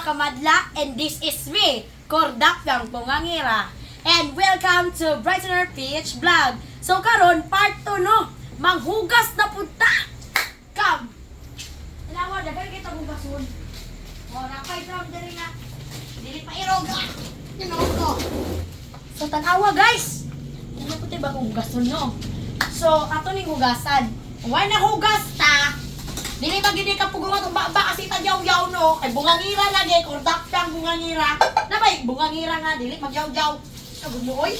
mga kamadla, and this is me, Kordak ng Bungangira. And welcome to Brightener PH Vlog. So karon part 2 no, manghugas na punta. Come. Inawa, dagay kita hugason. O, napay drum diri nga. Dili pa iroga. Tinoto. So tanawa guys. Ano po tayo ba kung hugason no? So, ato ning hugasan. Why na hugas ta? Dili ba gini ka pugungan kung baba kasi tadyaw-yaw no? Ay bungangira lagi, kordak pang bungangira. Nabay, bungangira nga, dili magyaw-yaw. Sabi mo, oy.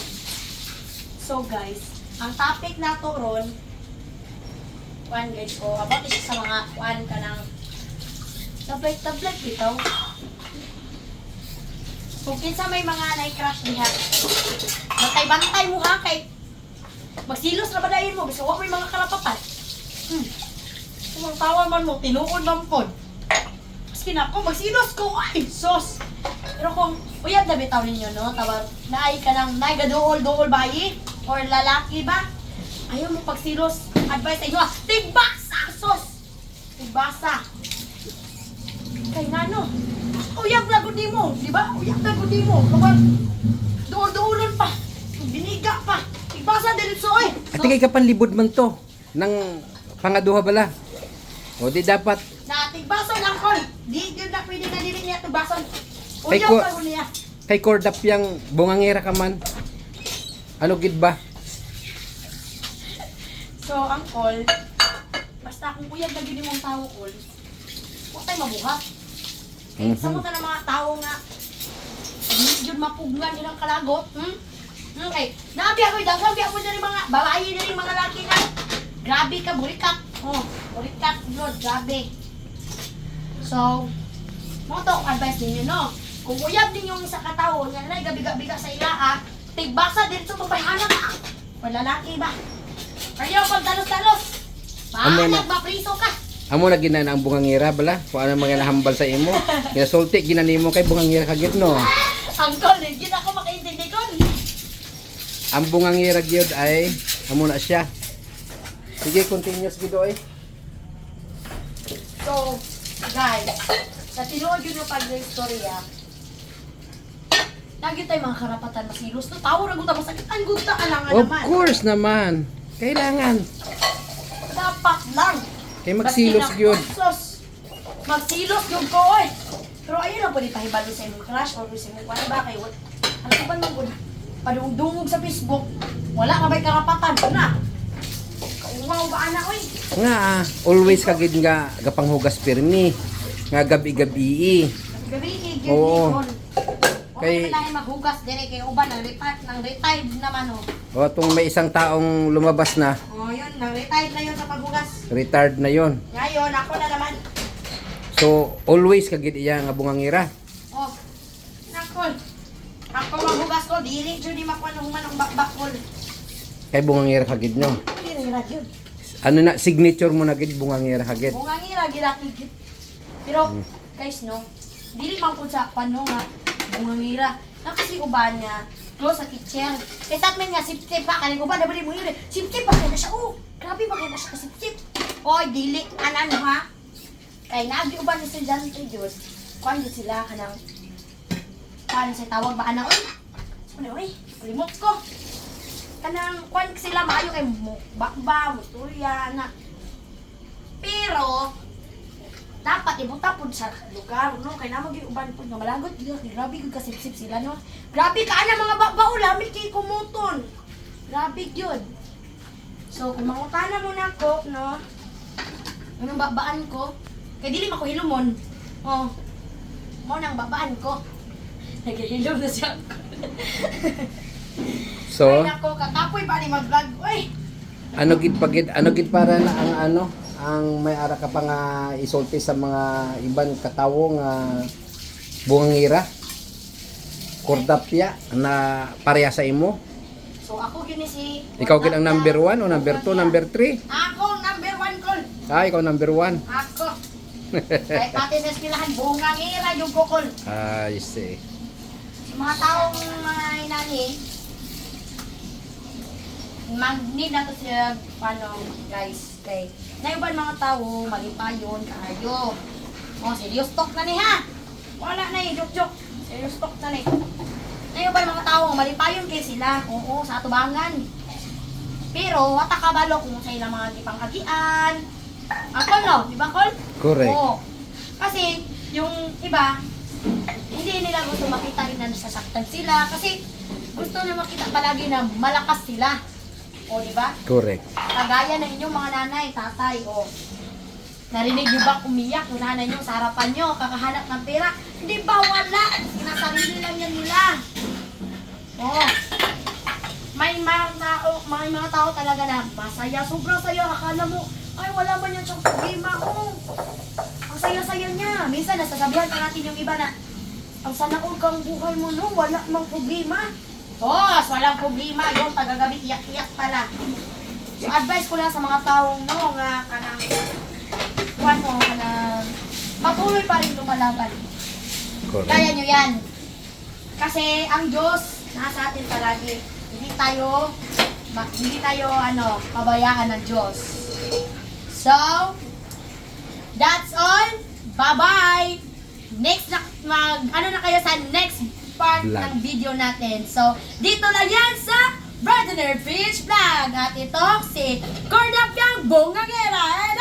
So guys, ang topic na to ron, one guys ko, about is sa mga one ka ng tablet bitaw. Kung kinsa may mga na-crush diha, bantay-bantay mo ha, kay magsilos na ba dahil mo, bisa wak may mga karapatan. Kung tawa man mo, tinuod man po. Maski na ako, magsilos ko, ay, sos. Pero kung uyab na bitaw ninyo, no, tawag, naay ka ng, naay gaduol-duol bayi, or lalaki ba, ayaw mo pagsilos, advice sa inyo, tigbasa, sos. Tigbasa. Kay nano, uyab na gudi mo, di ba? Uyab na gudi mo, kapag duol-duolon pa, biniga pa, tigbasa din so eh. Ate kay kapanlibod man to nang pangaduha bala. O di dapat Na tigbason lang kon. Di gyud na pwede na dili niya tigbason. Kay Uyaw ko- pa niya. kay kordap yang bungangira ka man. Ano gid ba? So ang call, basta kung uyab na gyud imong tawo call, wa tay mabuhat. Sa Mhm. mga mga tawo nga di gyud mapuglan ilang kalagot, Okay. Nabi ako daghang biya mo diri mga babae diri mga laki na. Grabe ka burikat. Oh, burikat yun, grabe. So, mo to advice ninyo no. Kung uyab ninyong sa katawo, nga na gabi-gabi sa ilaa, tigbasa din sa babayhanan na. Wala lalaki ba? Kayo pag talos-talos. Amo na. Paanag mapriso ka. Amo na ginan ang bungangira bala. Kung ano mga nahambal sa imo. Kaya sulti ginanimo kay bungangira ka gid no. Ang call, hindi na ako makaintindi ko. Ang bungangira gyud ay amo na siya. Sige, continuous gid oy. So, guys, sa tinuod yun yung pag-istorya, lagi tayo mga karapatan masilos. No, tawo na guta, masakit ang guta ka lang Of naman. course naman. Kailangan. Dapat lang. Kay magsilos gyud. Sos, magsilos yun ko, oy. Pero ayun lang po, di pahibalo sa imong crush or sa imong kwan ba kayo. Ano ba nang good? Padungdungog sa Facebook, wala ka ba'y karapatan? Ito na. Wow, ba anak, oy. Nga always ka gid nga gapanghugas pirmi. Nga gabi-gabi. Gabi, yun, Oo. Kay Kay- nahin maghugas dire kay uban ng retired naman oh. O tung may isang taong lumabas na, Oh, yun, nang-retired na yun sa paghugas. retired na yon. Ngayon, ako na naman. So always ka gid iya nga bungangira. Oh, nakol. Ako maghugas ko, dili dyan di makuha ng human ng bakbakol. Kay bungangira ka gid no. Dili na yun. Ano na signature mo na gid bungangira ka gid. Bungangira, gilakigit. Pero, guys, no, dili man po sa pano nga, bungangira. Na kasi uban niya, close sa kitchen. Kaya sa amin nga, sip-sip pa, kanin uban, dapat mo yun. Sip-sip pa kaya na siya, oh, grabe pa kaya na siya sip-sip. Oy, dili, ano ha? Kaya nabi uban ni Sir John T. Diyos, kuhan yun sila ka ng, kuhan sa tawag ba, anak, oy, oy, limot ko. Kanang, kuhan sila maayo kay bakba, mutuya, na. Pero, dapat ibutapod sa lugar, no? Kaya naman yung uban po nga malagot. Grabe yung kasipsip sila, no? Grabe ka na mga bakba, lamit kay kumuton. Grabe yun. So, kung mangutana muna ko, no? Anong babaan ko? Kaya dili mako hilumon. Oh, mo nang babaan ko. Naghihilom na siya. So Ay, nako, kakapoy pa ni mag-vlog. Uy! ano gid para na ang ano ang may ara ka pa nga isulti sa mga iban katawo nga bungangira. Kordapya na pareha sa imo. So, ako gini si... Ikaw gid ang number 1 o number 2, number 3? Ako, number 1 ko. Ah, ikaw number 1. Ako. Kahit pati sa eskwelahan, bungangira yung kukol. I see. Sa mga taong mga inani, mag-need na to sila, guys, kay naiban mga tao, malipayon, kaayo. O, serious talk na ni ha. Wala na Nilostok na eh. Ngayon ba mga tao, malipayon kayo sila. Oo, sa atubangan. Pero, wata kabalo kung sa ilang mga gipang-agian. Ako no, di ba Kol? Correct. Oo. Kasi, yung iba, hindi nila gusto makita rin na nasasaktan sila. Kasi, gusto nila makita palagi na malakas sila. O, di ba? Correct. Kagaya ng inyong mga nanay, tatay, o. Narinig niyo ba umiyak yung nanay niyo sa harapan niyo, kakahanap ng pera? Hindi ba wala? Sinasarili lang yan nila. Oh. May mga tao talaga na masaya, sobrang saya. Akala mo, ay wala man yan siyang problema ko. Ang saya-saya niya. Minsan nasasabihan pa natin yung iba na, ang sanaol kang buhay mo no, wala mang problema. Boss, walang problema. Yung tagagabi, iyak-iyak pala. So advice ko lang sa mga taong no, nga kanang patuloy pa rin lumalaban. Correct. Kaya nyo yan. Kasi ang Diyos nasa atin palagi. Hindi tayo pabayaan ng Diyos. So, that's all. Bye-bye. Next na kayo sa next part Vlog. ng video natin. So, dito lang yan sa Brother Fish Vlog. At ito si Cordapiang Bongangera. And